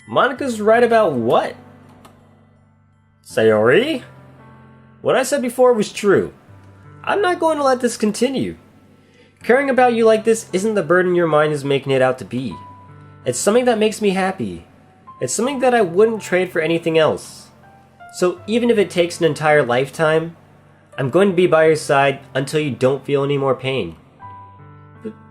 Monika's right about what? Sayori? What I said before was true. I'm not going to let this continue. Caring about you like this isn't the burden your mind is making it out to be. It's something that makes me happy. It's something that I wouldn't trade for anything else. So even if it takes an entire lifetime, I'm going to be by your side until you don't feel any more pain.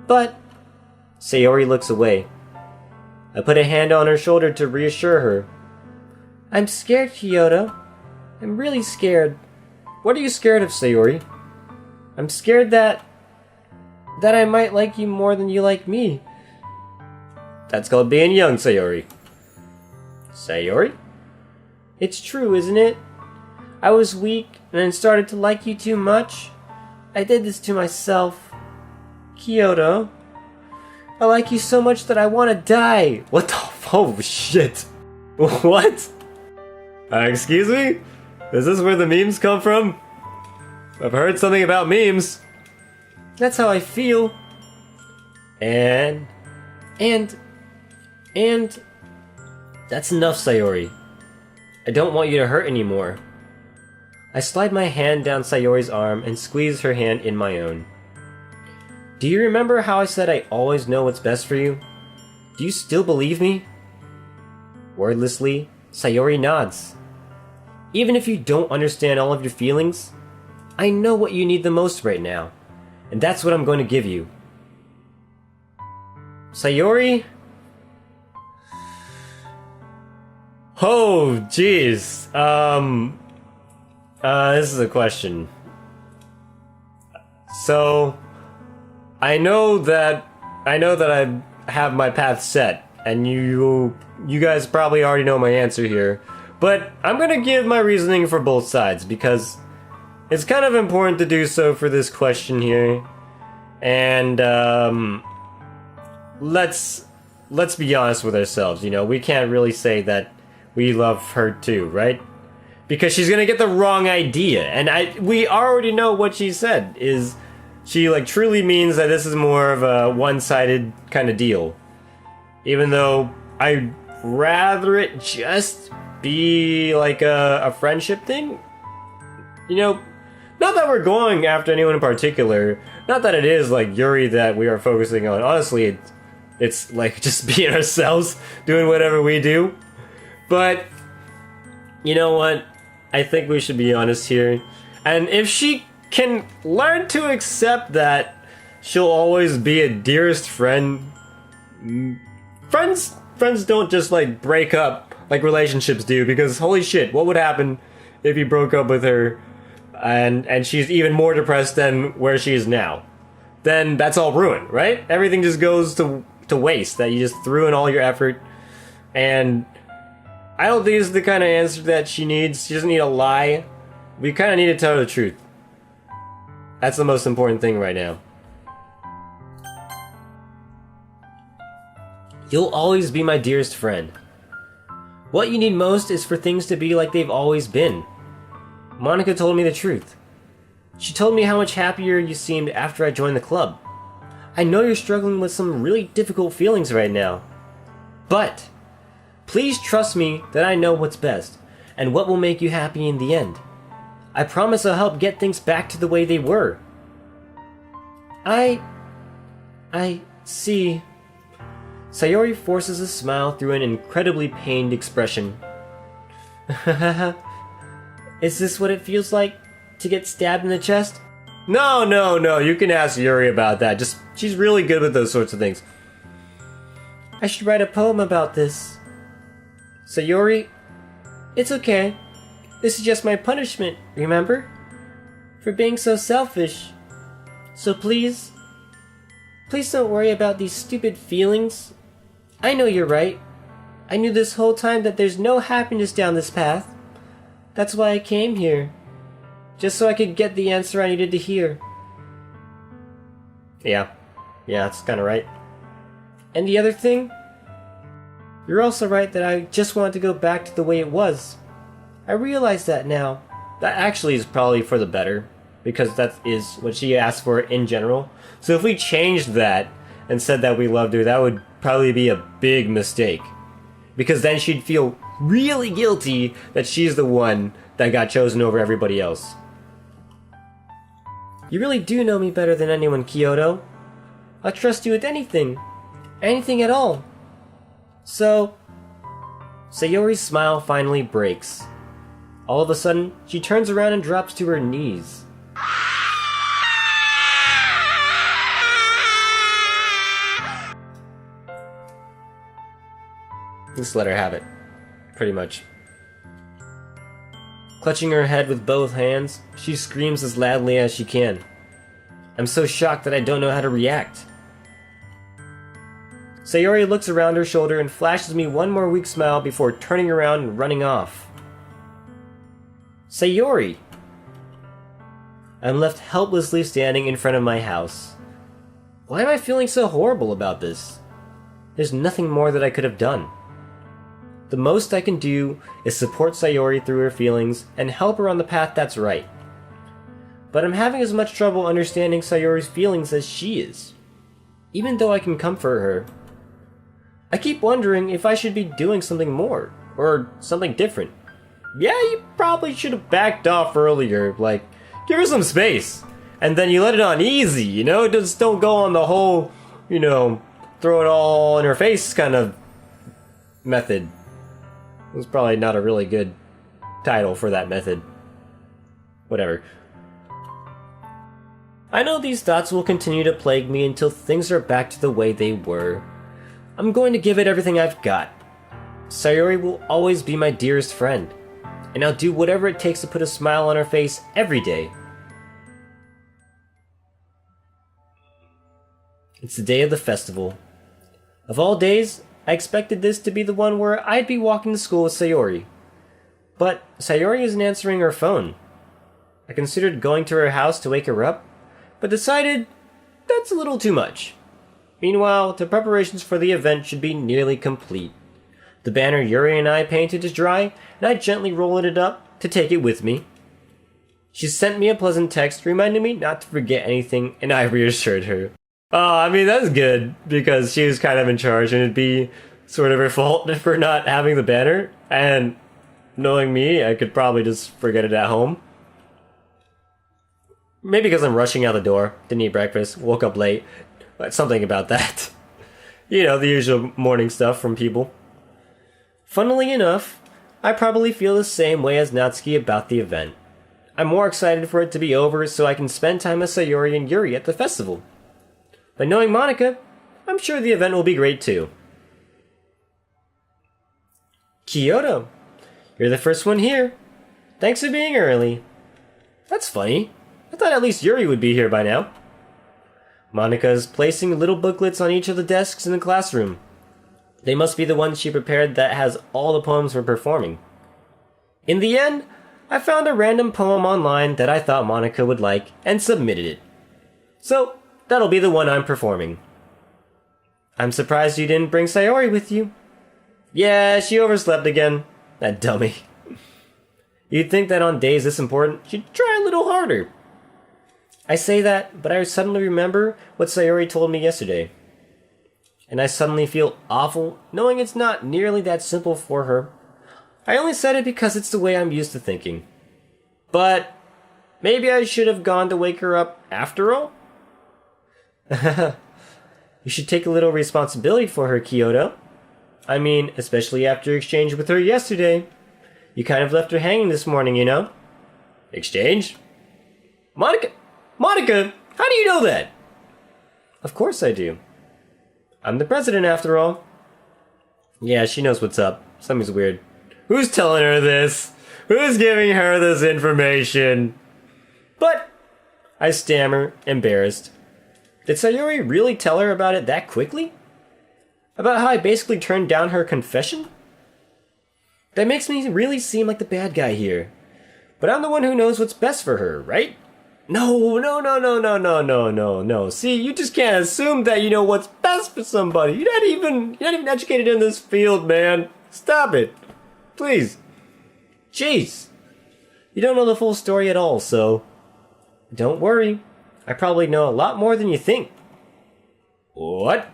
But... Sayori looks away. I put a hand on her shoulder to reassure her. I'm scared, Kiyodo. I'm really scared. What are you scared of, Sayori? I'm scared that I might like you more than you like me. That's called being young, Sayori. Sayori? It's true, isn't it? I was weak and then started to like you too much. I did this to myself. Kiyodo. I like you so much that I want to die. What the? Oh shit. What? Excuse me? Is this where the memes come from? I've heard something about memes. That's how I feel. And... That's enough, Sayori. I don't want you to hurt anymore. I slide my hand down Sayori's arm and squeeze her hand in my own. Do you remember how I said I always know what's best for you? Do you still believe me? Wordlessly, Sayori nods. Even if you don't understand all of your feelings, I know what you need the most right now, and that's what I'm going to give you. Sayori? Oh, jeez. This is a question. So, I know that I have my path set, and you guys probably already know my answer here, but I'm gonna give my reasoning for both sides because it's kind of important to do so for this question here. And let's be honest with ourselves. You know, we can't really say that we love her too, right? Because she's gonna get the wrong idea, and we already know what she said is. She, like, truly means that this is more of a one-sided kind of deal. Even though I'd rather it just be, like, a friendship thing. You know, not that we're going after anyone in particular. Not that it is, like, Yuri that we are focusing on. Honestly, it's like, just being ourselves, doing whatever we do. But, you know what? I think we should be honest here. And if she can learn to accept that she'll always be a dearest friend. Friends don't just like break up like relationships do, because holy shit, what would happen if you broke up with her and she's even more depressed than where she is now? Then that's all ruined, right? Everything just goes to waste, that you just threw in all your effort. And I don't think this is the kind of answer that she needs. She doesn't need a lie. We kind of need to tell her the truth. That's the most important thing right now. You'll always be my dearest friend. What you need most is for things to be like they've always been. Monika told me the truth. She told me how much happier you seemed after I joined the club. I know you're struggling with some really difficult feelings right now. But please trust me that I know what's best and what will make you happy in the end. I promise I'll help get things back to the way they were. I see. Sayori forces a smile through an incredibly pained expression. Is this what it feels like to get stabbed in the chest? No, you can ask Yuri about that. She's really good with those sorts of things. I should write a poem about this. Sayori, it's okay. This is just my punishment, remember? For being so selfish. So please don't worry about these stupid feelings. I know you're right. I knew this whole time that there's no happiness down this path. That's why I came here. Just so I could get the answer I needed to hear. Yeah, that's kinda right. And the other thing? You're also right that I just wanted to go back to the way it was. I realize that now. That actually is probably for the better, because that is what she asked for in general. So if we changed that and said that we loved her, that would probably be a big mistake. Because then she'd feel really guilty that she's the one that got chosen over everybody else. You really do know me better than anyone, Kiyodo. I'll trust you with anything. Anything at all. So... Sayori's smile finally breaks. All of a sudden, she turns around and drops to her knees. Just let her have it. Pretty much. Clutching her head with both hands, she screams as loudly as she can. I'm so shocked that I don't know how to react. Sayori looks around her shoulder and flashes me one more weak smile before turning around and running off. Sayori! I'm left helplessly standing in front of my house. Why am I feeling so horrible about this? There's nothing more that I could have done. The most I can do is support Sayori through her feelings and help her on the path that's right. But I'm having as much trouble understanding Sayori's feelings as she is, even though I can comfort her. I keep wondering if I should be doing something more, or something different. Yeah, you probably should have backed off earlier, like, give her some space, and then you let it on easy, you know? Just don't go on the whole, throw it all in her face kind of method. It was probably not a really good title for that method. Whatever. I know these thoughts will continue to plague me until things are back to the way they were. I'm going to give it everything I've got. Sayori will always be my dearest friend, and I'll do whatever it takes to put a smile on her face every day. It's the day of the festival. Of all days, I expected this to be the one where I'd be walking to school with Sayori. But Sayori isn't answering her phone. I considered going to her house to wake her up, but decided that's a little too much. Meanwhile, the preparations for the event should be nearly complete. The banner Yuri and I painted is dry, and I gently rolled it up to take it with me. She sent me a pleasant text reminding me not to forget anything, and I reassured her. That's good, because she was kind of in charge, and it'd be sort of her fault for not having the banner, and knowing me, I could probably just forget it at home. Maybe because I'm rushing out the door, didn't eat breakfast, woke up late, but something about that. The usual morning stuff from people. Funnily enough, I probably feel the same way as Natsuki about the event. I'm more excited for it to be over so I can spend time with Sayori and Yuri at the festival. But knowing Monica, I'm sure the event will be great too. Kiyodo, you're the first one here. Thanks for being early. That's funny. I thought at least Yuri would be here by now. Monica is placing little booklets on each of the desks in the classroom. They must be the ones she prepared that has all the poems we're performing. In the end, I found a random poem online that I thought Monica would like and submitted it. So, that'll be the one I'm performing. I'm surprised you didn't bring Sayori with you. Yeah, she overslept again. That dummy. You'd think that on days this important, she'd try a little harder. I say that, but I suddenly remember what Sayori told me yesterday. And I suddenly feel awful, knowing it's not nearly that simple for her. I only said it because it's the way I'm used to thinking. But maybe I should have gone to wake her up after all? You should take a little responsibility for her, Kiyodo. Especially after your exchange with her yesterday. You kind of left her hanging this morning, you know? Exchange? Monica, how do you know that? Of course I do. I'm the president after all. Yeah, she knows what's up. Something's weird. Who's telling her this? Who's giving her this information? But I stammer, embarrassed. Did Sayori really tell her about it that quickly? About how I basically turned down her confession? That makes me really seem like the bad guy here. But I'm the one who knows what's best for her, right? No. See, you just can't assume that you know what's best for somebody. You're not even educated in this field, man. Stop it. Please. Jeez. You don't know the full story at all, so don't worry. I probably know a lot more than you think. What?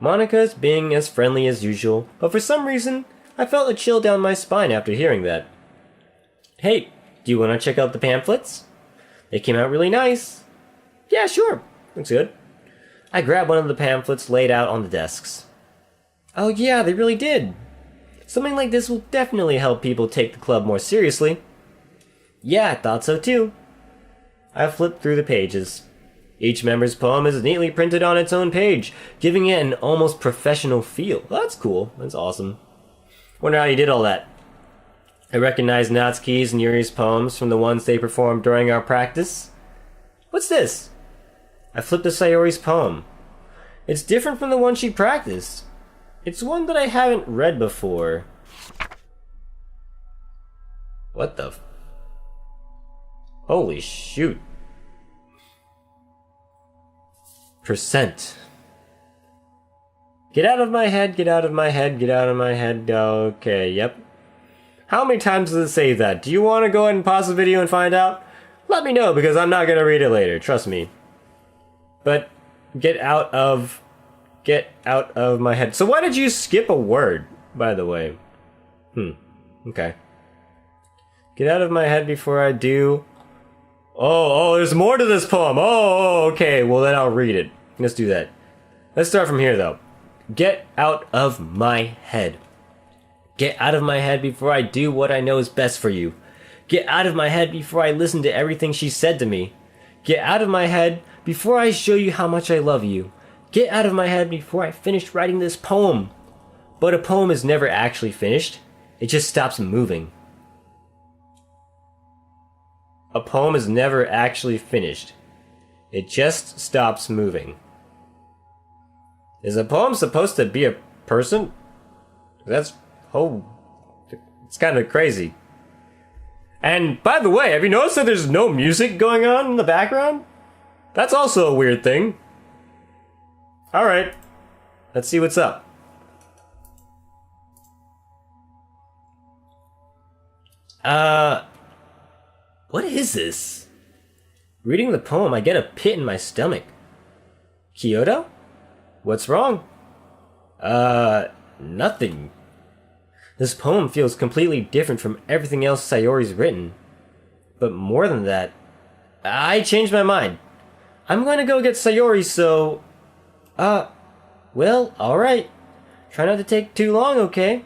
Monica's being as friendly as usual, but for some reason, I felt a chill down my spine after hearing that. Hey, do you want to check out the pamphlets? They came out really nice. Yeah, sure. Looks good. I grabbed one of the pamphlets laid out on the desks. Oh yeah, they really did. Something like this will definitely help people take the club more seriously. Yeah, I thought so too. I flipped through the pages. Each member's poem is neatly printed on its own page, giving it an almost professional feel. Well, that's cool. That's awesome. Wonder how you did all that. I recognized Natsuki's and Yuri's poems from the ones they performed during our practice. What's this? I flipped to Sayori's poem. It's different from the one she practiced. It's one that I haven't read before. What the Holy shoot. Percent. Get out of my head, get out of my head, get out of my head. Okay, yep. How many times does it say that? Do you want to go ahead and pause the video and find out? Let me know, because I'm not going to read it later, trust me. But get out of my head. So why did you skip a word, by the way? Okay. Get out of my head before I do. Oh, there's more to this poem. Okay, well then I'll read it. Let's do that. Let's start from here, though. Get out of my head. Get out of my head before I do what I know is best for you. Get out of my head before I listen to everything she said to me. Get out of my head before I show you how much I love you. Get out of my head before I finish writing this poem. But a poem is never actually finished. It just stops moving. A poem is never actually finished. It just stops moving. Is a poem supposed to be a person? It's kind of crazy. And by the way, have you noticed that there's no music going on in the background? That's also a weird thing. Alright, let's see what's up. What is this? Reading the poem, I get a pit in my stomach. Kiyodo? What's wrong? Nothing. This poem feels completely different from everything else Sayori's written. But more than that, I changed my mind. I'm going to go get Sayori, so... well, alright. Try not to take too long, okay?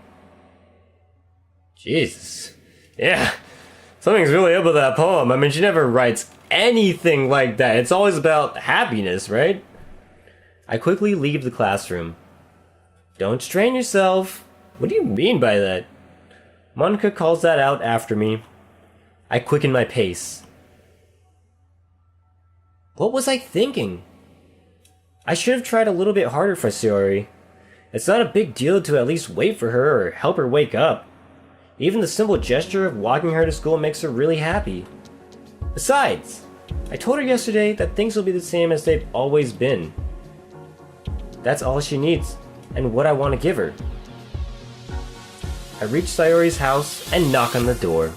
Jesus. Yeah, something's really up with that poem. I mean, she never writes anything like that. It's always about happiness, right? I quickly leave the classroom. Don't strain yourself. What do you mean by that? Monica calls that out after me. I quicken my pace. What was I thinking? I should have tried a little bit harder for Sayori. It's not a big deal to at least wait for her or help her wake up. Even the simple gesture of walking her to school makes her really happy. Besides, I told her yesterday that things will be the same as they've always been. That's all she needs, and what I want to give her. I reach Sayori's house and knock on the door.